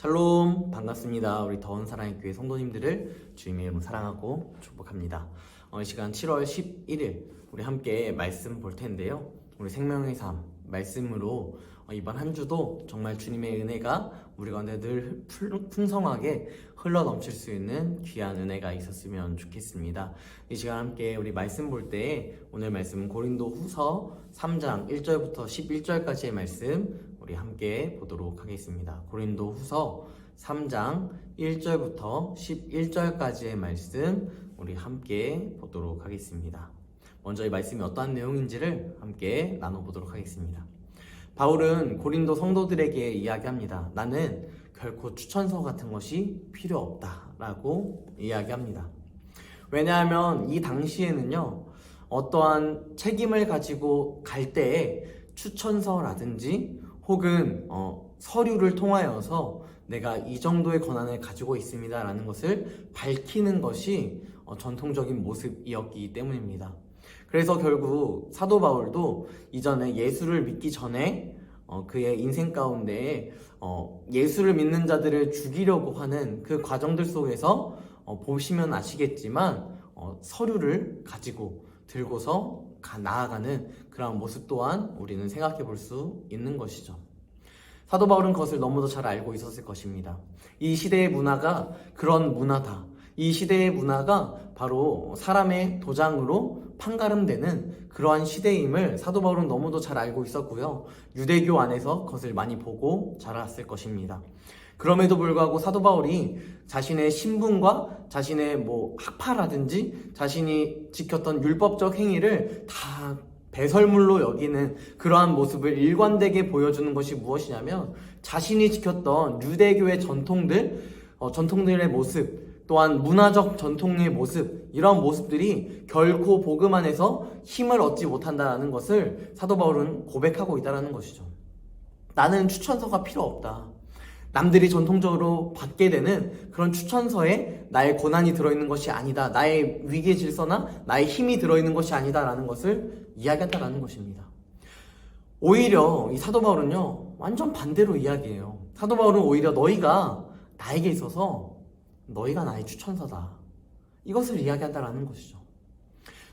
샬롬, 반갑습니다. 우리 더운 사랑의 교회 성도님들을 주님의 이름으로 사랑하고 축복합니다. 이 시간 7월 11일 우리 함께 말씀 볼 텐데요. 우리 생명의 삶 말씀으로 이번 한 주도 정말 주님의 은혜가 우리 가운데 늘 풍성하게 흘러 넘칠 수 있는 귀한 은혜가 있었으면 좋겠습니다. 이 시간 함께 우리 말씀 볼 때 오늘 말씀은 고린도 후서 3장 1절부터 11절까지의 말씀 우리 함께 보도록 하겠습니다. 고린도 후서 3장 1절부터 11절까지의 말씀 우리 함께 보도록 하겠습니다. 먼저 이 말씀이 어떠한 내용인지를 함께 나눠보도록 하겠습니다. 바울은 고린도 성도들에게 이야기합니다. 나는 결코 추천서 같은 것이 필요 없다라고 이야기합니다. 왜냐하면 이 당시에는요, 어떠한 책임을 가지고 갈 때에 추천서라든지 혹은 서류를 통하여서 내가 이 정도의 권한을 가지고 있습니다라는 것을 밝히는 것이 전통적인 모습이었기 때문입니다. 그래서 결국 사도 바울도 이전에 예수를 믿기 전에 그의 인생 가운데 예수를 믿는 자들을 죽이려고 하는 그 과정들 속에서 보시면 아시겠지만 서류를 가지고 들고서 나아가는 그런 모습 또한 우리는 생각해 볼 수 있는 것이죠. 사도 바울은 그것을 너무도 잘 알고 있었을 것입니다. 이 시대의 문화가 그런 문화다. 이 시대의 문화가 바로 사람의 도장으로 판가름되는 그러한 시대임을 사도 바울은 너무도 잘 알고 있었고요. 유대교 안에서 그것을 많이 보고 자랐을 것입니다. 그럼에도 불구하고 사도 바울이 자신의 신분과 자신의 학파라든지 자신이 지켰던 율법적 행위를 다 배설물로 여기는 그러한 모습을 일관되게 보여주는 것이 무엇이냐면 자신이 지켰던 유대교의 전통들의 모습, 또한 문화적 전통의 모습, 이러한 모습들이 결코 복음 안에서 힘을 얻지 못한다는 것을 사도 바울은 고백하고 있다는 것이죠. 나는 추천서가 필요 없다. 남들이 전통적으로 받게 되는 그런 추천서에 나의 고난이 들어있는 것이 아니다. 나의 위계 질서나 나의 힘이 들어있는 것이 아니다라는 것을 이야기한다는 것입니다. 오히려 이 사도 바울은요, 완전 반대로 이야기해요. 사도 바울은 오히려 너희가 나에게 있어서 너희가 나의 추천서다. 이것을 이야기한다는 것이죠.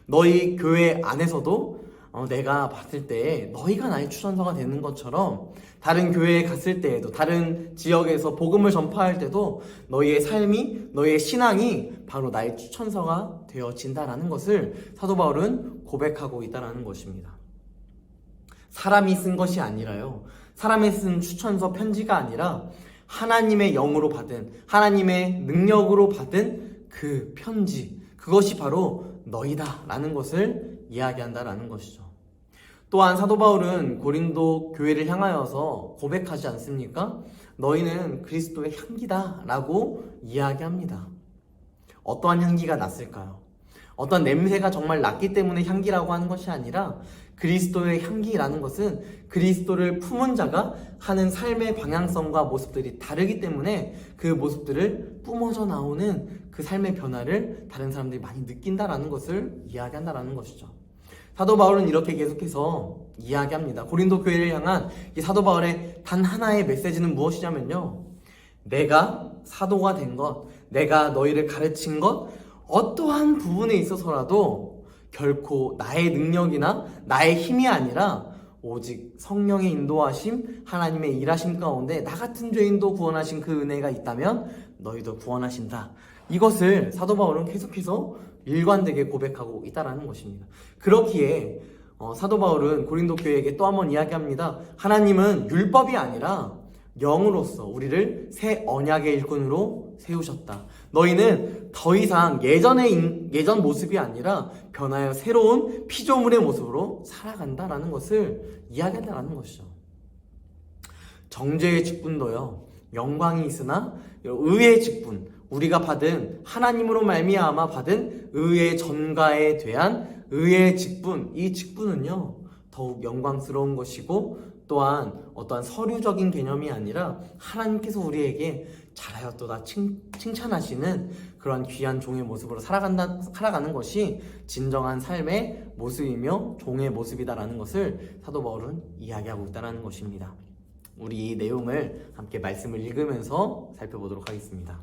너희 교회 안에서도 내가 봤을 때 너희가 나의 추천서가 되는 것처럼 다른 교회에 갔을 때에도 다른 지역에서 복음을 전파할 때도 너희의 삶이 너희의 신앙이 바로 나의 추천서가 되어진다라는 것을 사도 바울은 고백하고 있다는 것입니다. 사람이 쓴 것이 아니라요, 사람이 쓴 추천서 편지가 아니라 하나님의 영으로 받은, 하나님의 능력으로 받은 그 편지, 그것이 바로 너희다라는 것을 이야기한다라는 것이죠. 또한 사도 바울은 고린도 교회를 향하여서 고백하지 않습니까? 너희는 그리스도의 향기다라고 이야기합니다. 어떠한 향기가 났을까요? 어떤 냄새가 정말 났기 때문에 향기라고 하는 것이 아니라 그리스도의 향기라는 것은 그리스도를 품은 자가 하는 삶의 방향성과 모습들이 다르기 때문에 그 모습들을 뿜어져 나오는 그 삶의 변화를 다른 사람들이 많이 느낀다라는 것을 이야기한다라는 것이죠. 사도 바울은 이렇게 계속해서 이야기합니다. 고린도 교회를 향한 이 사도 바울의 단 하나의 메시지는 무엇이냐면요, 내가 사도가 된 것, 내가 너희를 가르친 것, 어떠한 부분에 있어서라도 결코 나의 능력이나 나의 힘이 아니라 오직 성령의 인도하심, 하나님의 일하심 가운데 나 같은 죄인도 구원하신 그 은혜가 있다면 너희도 구원하신다. 이것을 사도 바울은 계속해서 일관되게 고백하고 있다는 것입니다. 그렇기에 사도 바울은 고린도 교회에게 또 한 번 이야기합니다. 하나님은 율법이 아니라 영으로서 우리를 새 언약의 일꾼으로 세우셨다. 너희는 더 이상 예전 모습이 아니라 변하여 새로운 피조물의 모습으로 살아간다라는 것을 이야기한다는 것이죠. 정죄의 직분도요, 영광이 있으나 의의 직분, 우리가 받은 하나님으로 말미암아 받은 의의 전가에 대한 의의 직분, 이 직분은요 더욱 영광스러운 것이고 또한 어떠한 서류적인 개념이 아니라 하나님께서 우리에게 잘하였도다 칭찬하시는 그런 귀한 종의 모습으로 살아가는 것이 진정한 삶의 모습이며 종의 모습이다라는 것을 사도 바울은 이야기하고 있다는 것입니다. 우리 이 내용을 함께 말씀을 읽으면서 살펴보도록 하겠습니다.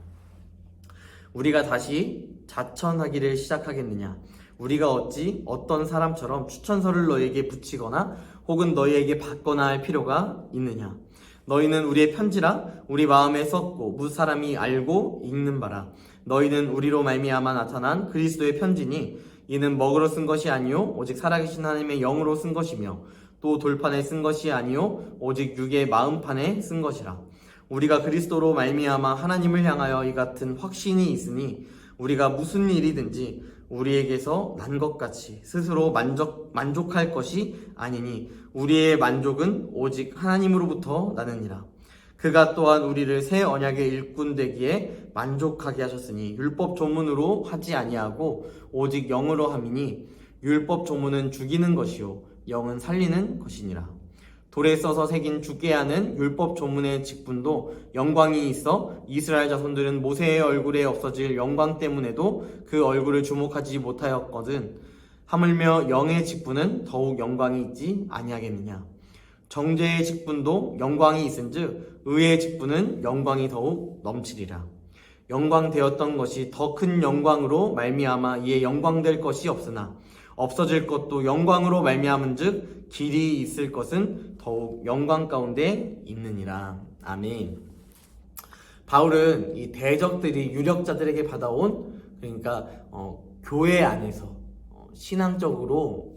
우리가 다시 자천하기를 시작하겠느냐? 우리가 어찌 어떤 사람처럼 추천서를 너희에게 붙이거나 혹은 너희에게 받거나 할 필요가 있느냐? 너희는 우리의 편지라 우리 마음에 썼고 무슨 사람이 알고 읽는 바라. 너희는 우리로 말미암아 나타난 그리스도의 편지니 이는 먹으로 쓴 것이 아니요 오직 살아계신 하나님의 영으로 쓴 것이며 또 돌판에 쓴 것이 아니요 오직 육의 마음판에 쓴 것이라. 우리가 그리스도로 말미암아 하나님을 향하여 이 같은 확신이 있으니 우리가 무슨 일이든지 우리에게서 난 것 같이 스스로 만족할 것이 아니니 우리의 만족은 오직 하나님으로부터 나느니라. 그가 또한 우리를 새 언약의 일꾼 되기에 만족하게 하셨으니 율법 조문으로 하지 아니하고 오직 영으로 함이니 율법 조문은 죽이는 것이요 영은 살리는 것이니라. 돌에 써서 새긴 죽게 하는 율법 조문의 직분도 영광이 있어 이스라엘 자손들은 모세의 얼굴에 없어질 영광 때문에도 그 얼굴을 주목하지 못하였거든. 하물며 영의 직분은 더욱 영광이 있지 아니하겠느냐. 정죄의 직분도 영광이 있은즉 의의 직분은 영광이 더욱 넘치리라. 영광되었던 것이 더 큰 영광으로 말미암아 이에 영광될 것이 없으나 없어질 것도 영광으로 말미암은즉 길이 있을 것은 더욱 영광 가운데 있느니라. 아멘. 바울은 이 대적들이 유력자들에게 받아온 그러니까 교회 안에서 신앙적으로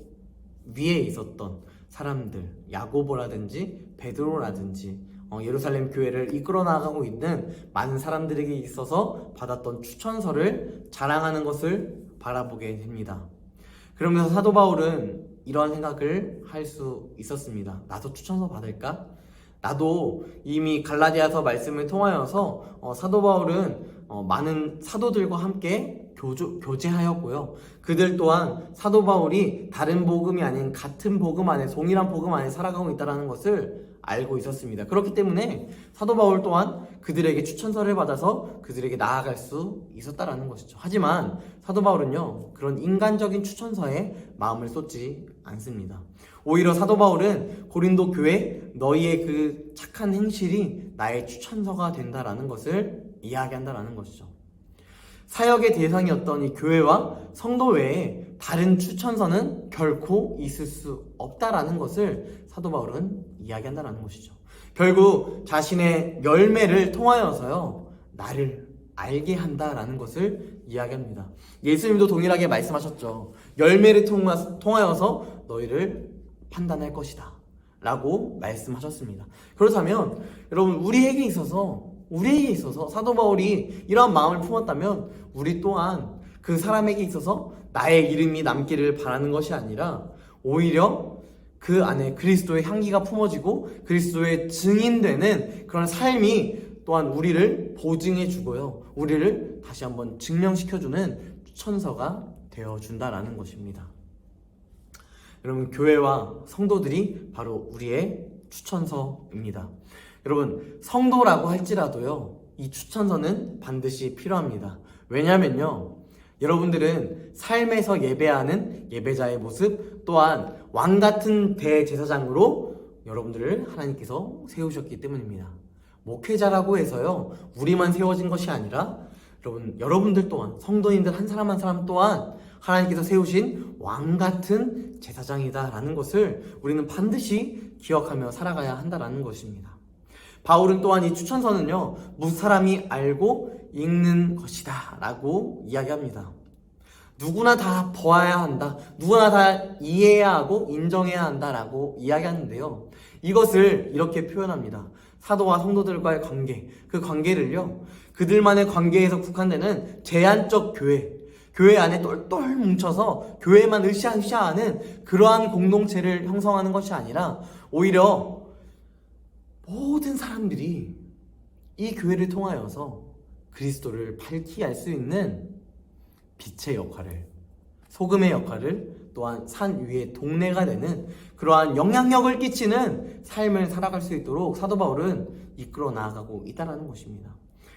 위에 있었던 사람들, 야고보라든지 베드로라든지 예루살렘 교회를 이끌어 나가고 있는 많은 사람들에게 있어서 받았던 추천서를 자랑하는 것을 바라보게 됩니다. 그러면서 사도 바울은 이러한 생각을 할 수 있었습니다. 나도 추천서 받을까? 나도 이미 갈라디아서 말씀을 통하여서 사도 바울은 많은 사도들과 함께 교제하였고요. 그들 또한 사도 바울이 다른 복음이 아닌 같은 복음 안에 동일한 복음 안에 살아가고 있다는 것을 알고 있었습니다. 그렇기 때문에 사도 바울 또한 그들에게 추천서를 받아서 그들에게 나아갈 수 있었다라는 것이죠. 하지만 사도 바울은요, 그런 인간적인 추천서에 마음을 쏟지 않습니다. 오히려 사도 바울은 고린도 교회 너희의 그 착한 행실이 나의 추천서가 된다라는 것을 이야기한다라는 것이죠. 사역의 대상이었던 이 교회와 성도 외에 다른 추천서는 결코 있을 수 없다라는 것을 사도 바울은 이야기한다라는 것이죠. 결국 자신의 열매를 통하여서요, 나를 알게 한다라는 것을 이야기합니다. 예수님도 동일하게 말씀하셨죠. 열매를 통하여서 너희를 판단할 것이다 라고 말씀하셨습니다. 그렇다면 여러분, 우리에게 있어서 사도 바울이 이러한 마음을 품었다면 우리 또한 그 사람에게 있어서 나의 이름이 남기를 바라는 것이 아니라 오히려 그 안에 그리스도의 향기가 품어지고 그리스도의 증인되는 그런 삶이 또한 우리를 보증해 주고요, 우리를 다시 한번 증명시켜주는 추천서가 되어준다라는 것입니다. 여러분, 교회와 성도들이 바로 우리의 추천서입니다. 여러분, 성도라고 할지라도요, 이 추천서는 반드시 필요합니다. 왜냐면요, 여러분들은 삶에서 예배하는 예배자의 모습 또한 왕같은 대제사장으로 여러분들을 하나님께서 세우셨기 때문입니다. 목회자라고 해서요, 우리만 세워진 것이 아니라 여러분들 또한, 성도님들 한 사람 한 사람 또한 하나님께서 세우신 왕같은 제사장이다라는 것을 우리는 반드시 기억하며 살아가야 한다라는 것입니다. 바울은 또한 이 추천서는요, 무슨 사람이 알고 읽는 것이다 라고 이야기합니다. 누구나 다 보아야 한다, 누구나 다 이해해야 하고 인정해야 한다라고 이야기하는데요, 이것을 이렇게 표현합니다. 사도와 성도들과의 관계, 그 관계를요, 그들만의 관계에서 국한되는 제한적 교회 안에 똘똘 뭉쳐서 교회만 으쌰으쌰하는 그러한 공동체를 형성하는 것이 아니라 오히려 모든 사람들이 이 교회를 통하여서 그리스도를 밝히 알 수 있는 빛의 역할을, 소금의 역할을, 또한 산 위의 동네가 되는 그러한 영향력을 끼치는 삶을 살아갈 수 있도록 사도 바울은 이끌어 나아가고 있다는 것입니다.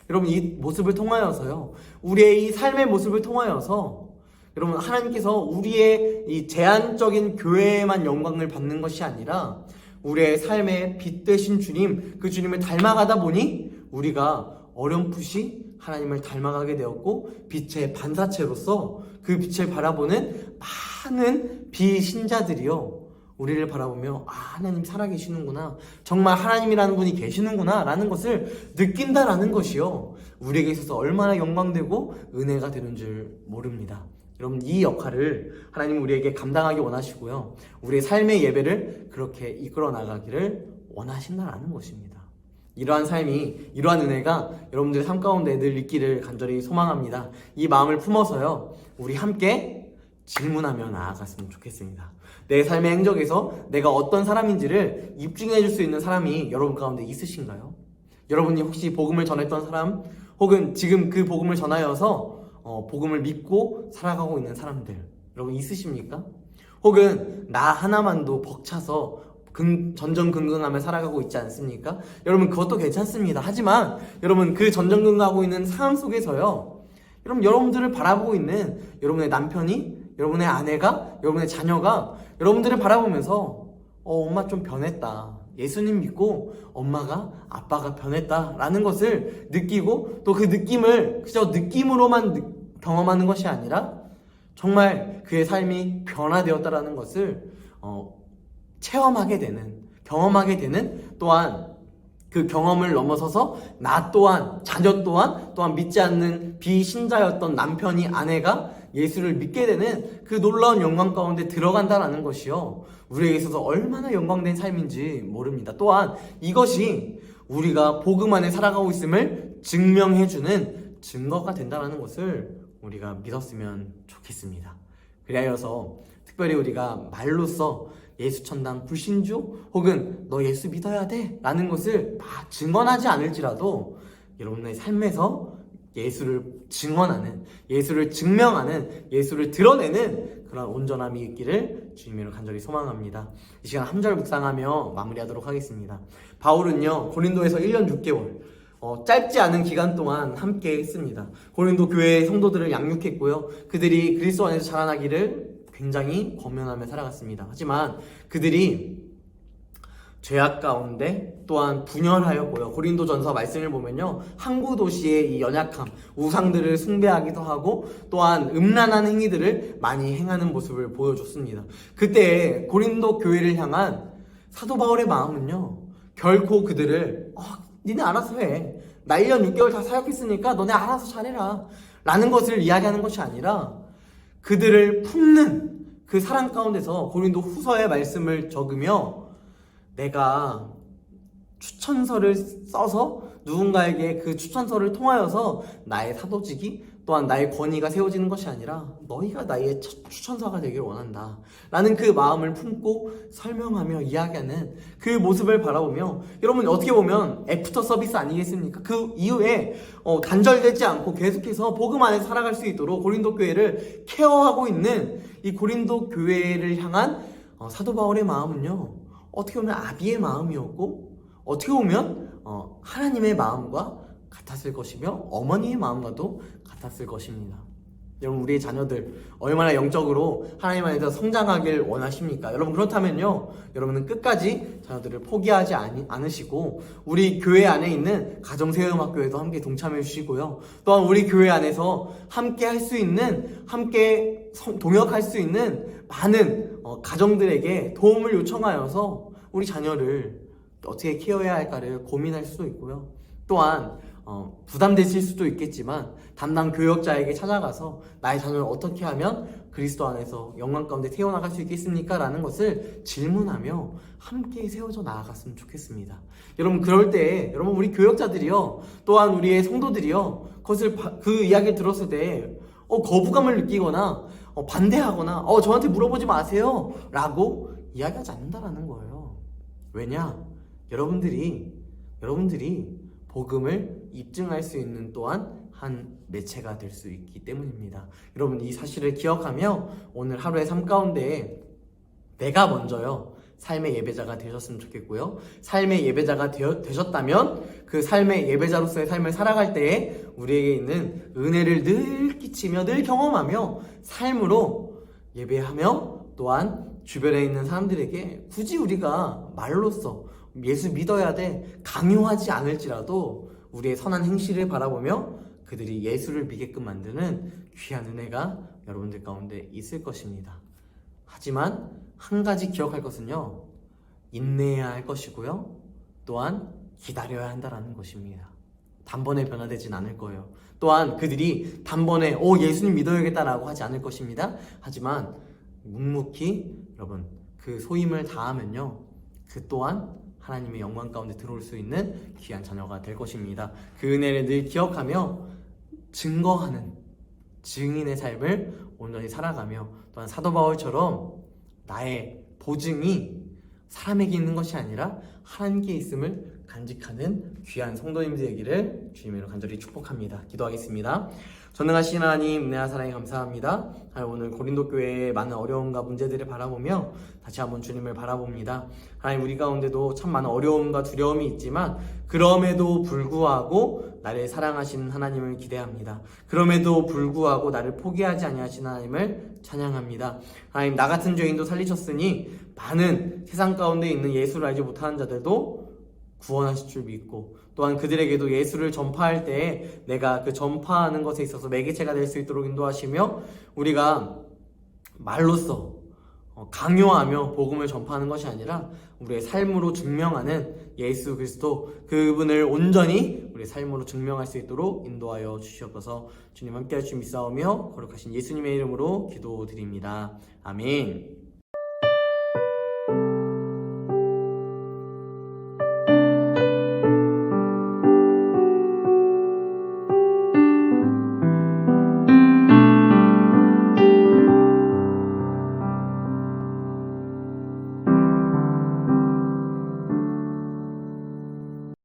여러분, 이 모습을 통하여서요, 우리의 이 삶의 모습을 통하여서 여러분, 하나님께서 우리의 이 제한적인 교회에만 영광을 받는 것이 아니라 우리의 삶의 빛 되신 주님, 그 주님을 닮아가다 보니 우리가 어렴풋이 하나님을 닮아가게 되었고, 빛의 반사체로서 그 빛을 바라보는 많은 비신자들이요, 우리를 바라보며 하나님 살아계시는구나, 정말 하나님이라는 분이 계시는구나 라는 것을 느낀다라는 것이요, 우리에게 있어서 얼마나 영광되고 은혜가 되는 줄 모릅니다. 여러분, 이 역할을 하나님 우리에게 감당하기 원하시고요, 우리의 삶의 예배를 그렇게 이끌어 나가기를 원하신다라는 것입니다. 이러한 삶이, 이러한 은혜가 여러분들의 삶 가운데 늘 있기를 간절히 소망합니다. 이 마음을 품어서요, 우리 함께 질문하며 나아갔으면 좋겠습니다. 내 삶의 행적에서 내가 어떤 사람인지를 입증해 줄 수 있는 사람이 여러분 가운데 있으신가요? 여러분이 혹시 복음을 전했던 사람, 혹은 지금 그 복음을 전하여서 복음을 믿고 살아가고 있는 사람들, 여러분 있으십니까? 혹은 나 하나만도 벅차서 전전긍긍하며 살아가고 있지 않습니까? 여러분, 그것도 괜찮습니다. 하지만 여러분, 그 전전긍긍하고 있는 상황 속에서요, 여러분들을 바라보고 있는 여러분의 남편이, 여러분의 아내가, 여러분의 자녀가 여러분들을 바라보면서 엄마 좀 변했다, 예수님 믿고 엄마가, 아빠가 변했다 라는 것을 느끼고, 또 그 느낌을 그저 느낌으로만 경험하는 것이 아니라 정말 그의 삶이 변화되었다라는 것을 체험하게 되는, 경험하게 되는, 또한 그 경험을 넘어서서 나 또한, 자녀 또한 믿지 않는 비신자였던 남편이, 아내가 예수를 믿게 되는 그 놀라운 영광 가운데 들어간다라는 것이요, 우리에게 있어서 얼마나 영광된 삶인지 모릅니다. 또한 이것이 우리가 복음 안에 살아가고 있음을 증명해주는 증거가 된다는 것을 우리가 믿었으면 좋겠습니다. 그리하여서 특별히 우리가 말로써 예수 천당 불신주, 혹은 너 예수 믿어야 돼 라는 것을 막 증언하지 않을지라도 여러분의 삶에서 예수를 증언하는, 예수를 증명하는, 예수를 드러내는 그런 온전함이 있기를 주님으로 간절히 소망합니다. 이 시간 한 절 묵상하며 마무리하도록 하겠습니다. 바울은요, 고린도에서 1년 6개월 짧지 않은 기간 동안 함께 했습니다. 고린도 교회의 성도들을 양육했고요, 그들이 그리스도 안에서 자라나기를 굉장히 권면하며 살아갔습니다. 하지만 그들이 죄악 가운데 또한 분열하였고요, 고린도전서 말씀을 보면요, 항구 도시의 이 연약함, 우상들을 숭배하기도 하고 또한 음란한 행위들을 많이 행하는 모습을 보여줬습니다. 그때 고린도 교회를 향한 사도 바울의 마음은요, 결코 그들을 니네 알아서 해, 나 1년 6개월 다 사역했으니까 너네 알아서 잘해라 라는 것을 이야기하는 것이 아니라, 그들을 품는 그 사랑 가운데서 고린도 후서의 말씀을 적으며, 내가 추천서를 써서 누군가에게 그 추천서를 통하여서 나의 사도직이, 또한 나의 권위가 세워지는 것이 아니라 너희가 나의 추천서가 되기를 원한다 라는 그 마음을 품고 설명하며 이야기하는 그 모습을 바라보며, 여러분 어떻게 보면 애프터 서비스 아니겠습니까? 그 이후에 단절되지 않고 계속해서 복음 안에 살아갈 수 있도록 고린도 교회를 케어하고 있는 이 고린도 교회를 향한 사도 바울의 마음은요, 어떻게 보면 아비의 마음이었고, 어떻게 보면 하나님의 마음과 같았을 것이며 어머니의 마음과도 같았을 것입니다. 여러분, 우리의 자녀들 얼마나 영적으로 하나님 안에서 성장하길 원하십니까? 여러분, 그렇다면요, 여러분은 끝까지 자녀들을 포기하지 않으시고 우리 교회 안에 있는 가정세움학교에도 함께 동참해 주시고요, 또한 우리 교회 안에서 함께 할 수 있는, 함께 동역할 수 있는 많은 가정들에게 도움을 요청하여서 우리 자녀를 어떻게 케어해야 할까를 고민할 수도 있고요, 또한 부담되실 수도 있겠지만 담당 교역자에게 찾아가서 나의 자녀를 어떻게 하면 그리스도 안에서 영광 가운데 태어나갈 수 있겠습니까? 라는 것을 질문하며 함께 세워져 나아갔으면 좋겠습니다. 여러분, 그럴 때 여러분, 우리 교역자들이요, 또한 우리의 성도들이요, 그 이야기를 들었을 때 거부감을 느끼거나 반대하거나 저한테 물어보지 마세요 라고 이야기하지 않는다라는 거예요. 왜냐? 여러분들이 복음을 입증할 수 있는 또한 한 매체가 될 수 있기 때문입니다. 여러분, 이 사실을 기억하며 오늘 하루의 삶 가운데 내가 먼저요, 삶의 예배자가 되셨으면 좋겠고요, 삶의 예배자가 되셨다면 그 삶의 예배자로서의 삶을 살아갈 때에 우리에게 있는 은혜를 늘 끼치며 늘 경험하며 삶으로 예배하며 또한 주변에 있는 사람들에게 굳이 우리가 말로써 예수 믿어야 돼 강요하지 않을지라도 우리의 선한 행실을 바라보며 그들이 예수를 믿게끔 만드는 귀한 은혜가 여러분들 가운데 있을 것입니다. 하지만 한 가지 기억할 것은요, 인내해야 할 것이고요, 또한 기다려야 한다는 것입니다. 단번에 변화되진 않을 거예요. 또한 그들이 단번에 예수님 믿어야겠다라고 하지 않을 것입니다. 하지만 묵묵히 여러분 그 소임을 다하면요, 그 또한 하나님의 영광 가운데 들어올 수 있는 귀한 자녀가 될 것입니다. 그 은혜를 늘 기억하며 증거하는 증인의 삶을 온전히 살아가며, 또한 사도 바울처럼 나의 보증이 사람에게 있는 것이 아니라 하나님께 있음을 간직하는 귀한 성도님들 되기를 주님으로 간절히 축복합니다. 기도하겠습니다. 전능하신 하나님, 은혜와 사랑에 감사합니다. 오늘 고린도 교회의 많은 어려움과 문제들을 바라보며 다시 한번 주님을 바라봅니다. 하나님, 우리 가운데도 참 많은 어려움과 두려움이 있지만 그럼에도 불구하고 나를 사랑하시는 하나님을 기대합니다. 그럼에도 불구하고 나를 포기하지 아니하시는 하나님을 찬양합니다. 하나님, 나 같은 죄인도 살리셨으니 많은 세상 가운데 있는 예수를 알지 못하는 자들도 구원하실 줄 믿고, 또한 그들에게도 예수를 전파할 때에 내가 그 전파하는 것에 있어서 매개체가 될 수 있도록 인도하시며, 우리가 말로써 강요하며 복음을 전파하는 것이 아니라 우리의 삶으로 증명하는 예수 그리스도, 그분을 온전히 우리의 삶으로 증명할 수 있도록 인도하여 주시옵소서. 주님 함께 할 줄 믿사오며 거룩하신 예수님의 이름으로 기도드립니다. 아멘.